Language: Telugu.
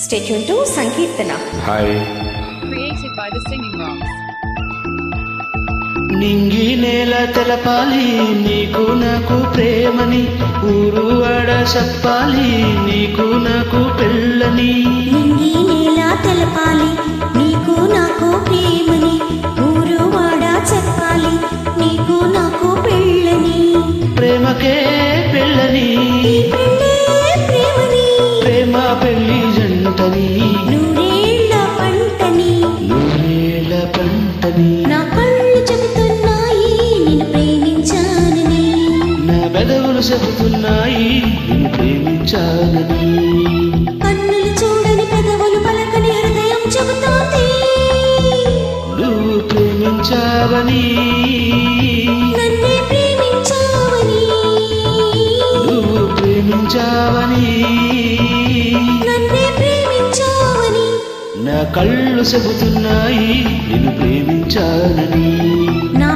Stay tuned to Sankirtana. Hi. Created by the Singing Rocks. నింగి నేల తెలపాలి నీకు నాకు ప్రేమని ఊరు వాడ చెప్పాలి నీకు నాకు పెళ్ళని నింగి నేల తెలపాలి నీకు నాకు ప్రేమని ఊరు వాడ చెప్పాలి నీకు నాకు పెళ్ళని ప్రేమకే పెళ్ళని ప్రేమని ప్రేమ పెళ్లి జంటని నూరేళ్ల పంటని నా కళ్ళు చెబుతున్నాయి నిన్ను ప్రేమించానని నా పెదవులు చెబుతున్నాయి నిన్ను ప్రేమించానని కన్నులు చూడని పెదవులు పలకని హృదయం చెబుతోంది నువ్వు ప్రేమించావని నన్నే ప్రేమించావని నువ్వు ప్రేమించావని నన్నే ప్రేమించావని నా కళ్ళు చెబుతున్నాయి నిన్ను ప్రేమించానని నా